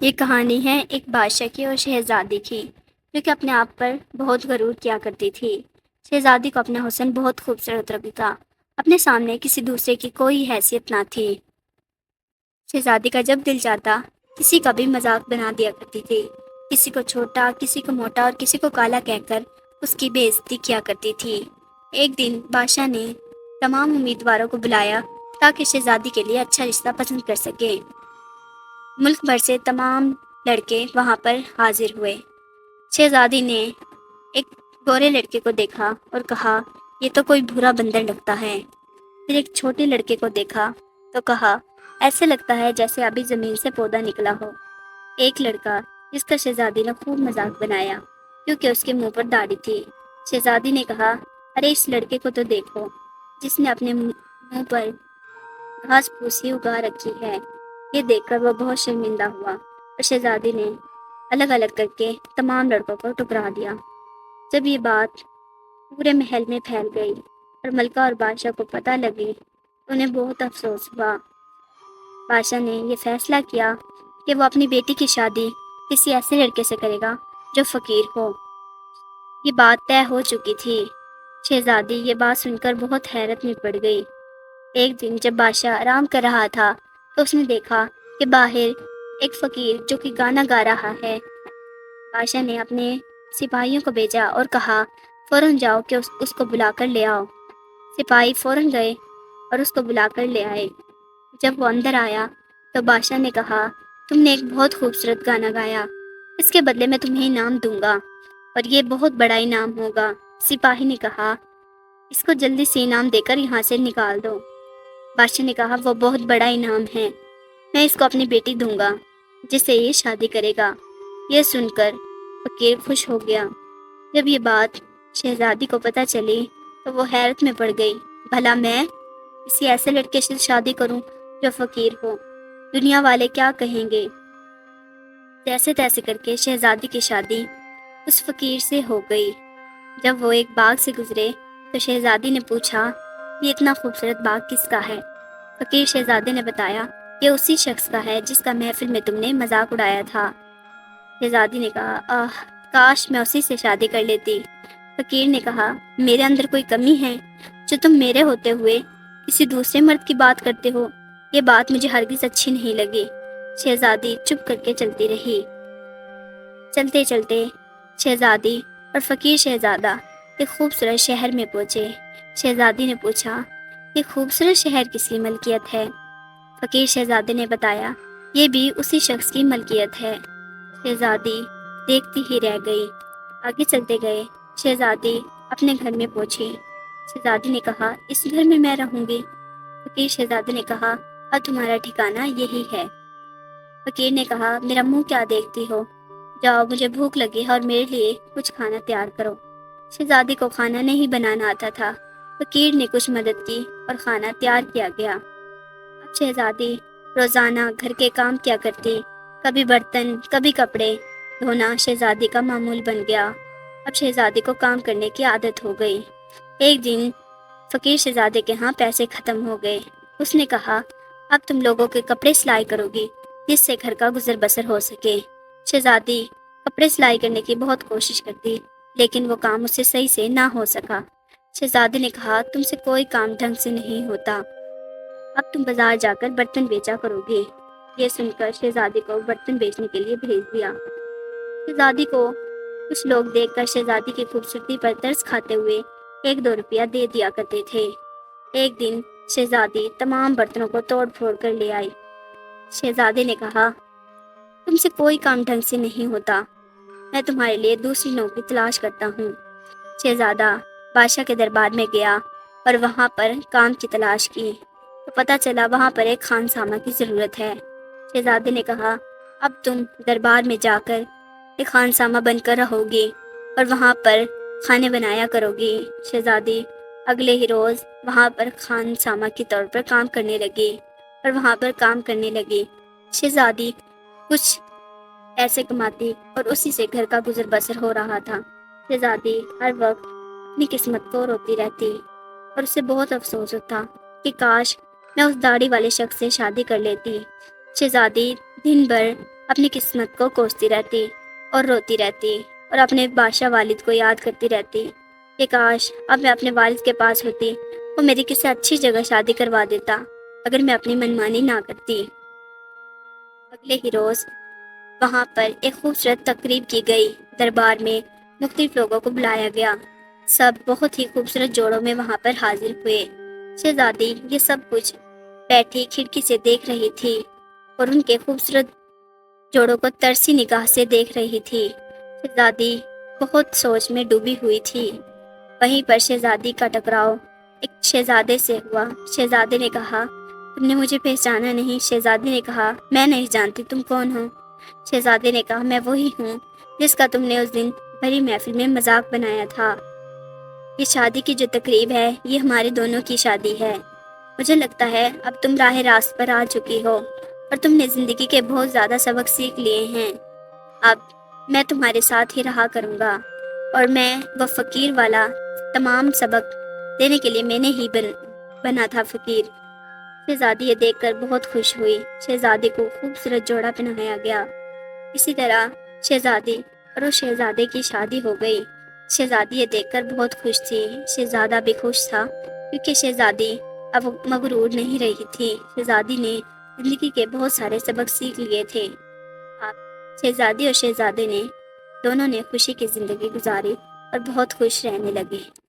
یہ کہانی ہے ایک بادشاہ کی اور شہزادی کی، جو کہ اپنے آپ پر بہت غرور کیا کرتی تھی۔ شہزادی کو اپنا حسن بہت خوبصورت لگتا، اپنے سامنے کسی دوسرے کی کوئی حیثیت نہ تھی۔ شہزادی کا جب دل چاہتا کسی کا بھی مذاق بنا دیا کرتی تھی، کسی کو چھوٹا، کسی کو موٹا اور کسی کو کالا کہہ کر اس کی بے عزتی کیا کرتی تھی۔ ایک دن بادشاہ نے تمام امیدواروں کو بلایا تاکہ شہزادی کے لیے اچھا رشتہ پسند کر سکے۔ ملک بھر سے تمام لڑکے وہاں پر حاضر ہوئے۔ شہزادی نے ایک گورے لڑکے کو دیکھا اور کہا، یہ تو کوئی بھورا بندر لگتا ہے۔ پھر ایک چھوٹے لڑکے کو دیکھا تو کہا، ایسے لگتا ہے جیسے ابھی زمین سے پودا نکلا ہو۔ ایک لڑکا جس کا شہزادی نے خوب مذاق بنایا کیونکہ اس کے منہ پر داڑھی تھی۔ شہزادی نے کہا، ارے اس لڑکے کو تو دیکھو جس نے اپنے منہ پر گھاس پھوس ہی اگا رکھی ہے۔ یہ دیکھ کر وہ بہت شرمندہ ہوا اور شہزادی نے الگ الگ کر کے تمام لڑکوں کو ٹکرا دیا۔ جب یہ بات پورے محل میں پھیل گئی اور ملکہ اور بادشاہ کو پتہ لگی تو انہیں بہت افسوس ہوا۔ بادشاہ نے یہ فیصلہ کیا کہ وہ اپنی بیٹی کی شادی کسی ایسے لڑکے سے کرے گا جو فقیر ہو۔ یہ بات طے ہو چکی تھی۔ شہزادی یہ بات سن کر بہت حیرت میں پڑ گئی۔ ایک دن جب بادشاہ آرام کر رہا تھا تو اس نے دیکھا کہ باہر ایک فقیر جو کہ گانا گا رہا ہے۔ بادشاہ نے اپنے سپاہیوں کو بھیجا اور کہا، فوراً جاؤ کہ اس کو بلا کر لے آؤ۔ سپاہی فوراً گئے اور اس کو بلا کر لے آئے۔ جب وہ اندر آیا تو بادشاہ نے کہا، تم نے ایک بہت خوبصورت گانا گایا، اس کے بدلے میں تمہیں انعام دوں گا اور یہ بہت بڑا انعام ہوگا۔ سپاہی نے کہا، اس کو جلدی سے انعام دے کر یہاں سے نکال دو۔ بادشاہ نے کہا، وہ بہت بڑا انعام ہے، میں اس کو اپنی بیٹی دوں گا جس سے یہ شادی کرے گا۔ یہ سن کر فقیر خوش ہو گیا۔ جب یہ بات شہزادی کو پتہ چلی تو وہ حیرت میں پڑ گئی، بھلا میں کسی ایسے لڑکے سے شادی کروں جو فقیر ہو، دنیا والے کیا کہیں گے؟ جیسے تیسے کر کے شہزادی کی شادی اس فقیر سے ہو گئی۔ جب وہ ایک باغ سے گزرے تو شہزادی نے پوچھا، یہ اتنا خوبصورت باغ کس کا ہے؟ فقیر شہزادے نے بتایا، یہ اسی شخص کا ہے جس کا محفل میں تم نے مذاق اڑایا تھا۔ شہزادی نے کہا، کاش میں اسی سے شادی کر لیتی۔ فقیر نے کہا، میرے اندر کوئی کمی ہے جو تم میرے ہوتے ہوئے کسی دوسرے مرد کی بات کرتے ہو؟ یہ بات مجھے ہرگز اچھی نہیں لگی۔ شہزادی چپ کر کے چلتی رہی۔ چلتے چلتے شہزادی اور فقیر شہزادہ ایک خوبصورت شہر میں پہنچے۔ شہزادی نے پوچھا، یہ خوبصورت شہر کس کی ملکیت ہے؟ فقیر شہزادے نے بتایا، یہ بھی اسی شخص کی ملکیت ہے۔ شہزادی دیکھتی ہی رہ گئی۔ آگے چلتے گئے، شہزادی اپنے گھر میں پہنچی۔ شہزادی نے کہا، اس گھر میں میں رہوں گی۔ فقیر شہزادے نے کہا، اب تمہارا ٹھکانہ یہی ہے۔ فقیر نے کہا، میرا منہ کیا دیکھتی ہو؟ جاؤ، مجھے بھوک لگی ہے اور میرے لیے کچھ کھانا تیار کرو۔ شہزادی کو کھانا نہیں بنانا آتا تھا۔ فقیر نے کچھ مدد کی اور کھانا تیار کیا گیا۔ اب شہزادی روزانہ گھر کے کام کیا کرتی، کبھی برتن کبھی کپڑے دھونا شہزادی کا معمول بن گیا۔ اب شہزادی کو کام کرنے کی عادت ہو گئی۔ ایک دن فقیر شہزادے کے ہاں پیسے ختم ہو گئے۔ اس نے کہا، اب تم لوگوں کے کپڑے سلائی کرو گی جس سے گھر کا گزر بسر ہو سکے۔ شہزادی کپڑے سلائی کرنے کی بہت کوشش کرتی لیکن وہ کام اس سے صحیح سے نہ ہو سکا۔ شہزادی نے کہا، تم سے کوئی کام ڈھنگ سے نہیں ہوتا، اب تم بازار جا کر برتن بیچا کرو گے۔ یہ سن کر شہزادی کو برتن بیچنے کے لیے بھیج دیا۔ شہزادی کو کچھ لوگ دیکھ کر شہزادی کی خوبصورتی پر ترس کھاتے ہوئے 1-2 روپیہ دے دیا کرتے تھے۔ ایک دن شہزادی تمام برتنوں کو توڑ پھوڑ کر لے آئی۔ شہزادے نے کہا، تم سے کوئی کام ڈھنگ سے نہیں ہوتا، میں تمہارے لیے دوسری نوکری تلاش کرتا ہوں۔ شہزادہ بادشاہ کے دربار میں گیا اور وہاں پر کام کی تلاش کی تو پتہ چلا وہاں پر ایک خانسامہ کی ضرورت ہے۔ شہزادے نے کہا، اب تم دربار میں جا کر ایک خانسامہ بن کر رہو گی اور وہاں پر کھانے بنایا کرو گی۔ شہزادی اگلے ہی روز وہاں پر خانسامہ کے طور پر کام کرنے لگی اور وہاں پر کام کرنے لگی۔ شہزادی کچھ ایسے کماتی اور اسی سے گھر کا گزر بسر ہو رہا تھا۔ شہزادی ہر وقت اپنی قسمت کو روتی رہتی اور اسے بہت افسوس ہوتا کہ کاش میں اس داڑھی والے شخص سے شادی کر لیتی۔ شہزادی دن بھر اپنی قسمت کو کوستی رہتی اور روتی رہتی اور اپنے بادشاہ والد کو یاد کرتی رہتی کہ کاش اب میں اپنے والد کے پاس ہوتی، وہ میری کسی اچھی جگہ شادی کروا دیتا اگر میں اپنی منمانی نہ کرتی۔ اگلے ہی روز وہاں پر ایک خوبصورت تقریب کی گئی۔ دربار میں مختلف لوگوں کو بلایا گیا۔ سب بہت ہی خوبصورت جوڑوں میں وہاں پر حاضر ہوئے۔ شہزادی یہ سب کچھ بیٹھی کھڑکی سے دیکھ رہی تھی اور ان کے خوبصورت جوڑوں کو ترسی نگاہ سے دیکھ رہی تھی۔ شہزادی بہت سوچ میں ڈوبی ہوئی تھی۔ وہیں پر شہزادی کا ٹکراؤ ایک شہزادے سے ہوا۔ شہزادے نے کہا، تم نے مجھے پہچانا نہیں؟ شہزادی نے کہا، میں نہیں جانتی تم کون ہو۔ شہزادے نے کہا، میں وہی ہوں جس کا تم نے اس دن بڑی محفل میں مذاق بنایا تھا۔ یہ شادی کی جو تقریب ہے یہ ہمارے دونوں کی شادی ہے۔ مجھے لگتا ہے اب تم راہ راست پر آ چکی ہو اور تم نے زندگی کے بہت زیادہ سبق سیکھ لیے ہیں۔ اب میں تمہارے ساتھ ہی رہا کروں گا اور میں وہ فقیر والا تمام سبق دینے کے لیے میں نے ہی بنا تھا فقیر۔ شہزادی یہ دیکھ کر بہت خوش ہوئی۔ شہزادی کو خوبصورت جوڑا پہنایا گیا۔ اسی طرح شہزادی اور اس شہزادے کی شادی ہو گئی۔ شہزادی یہ دیکھ کر بہت خوش تھی۔ شہزادہ بھی خوش تھا کیونکہ شہزادی اب مغرور نہیں رہی تھی۔ شہزادی نے زندگی کے بہت سارے سبق سیکھ لیے تھے۔ اب شہزادی اور شہزادے نے دونوں نے خوشی کی زندگی گزاری اور بہت خوش رہنے لگے۔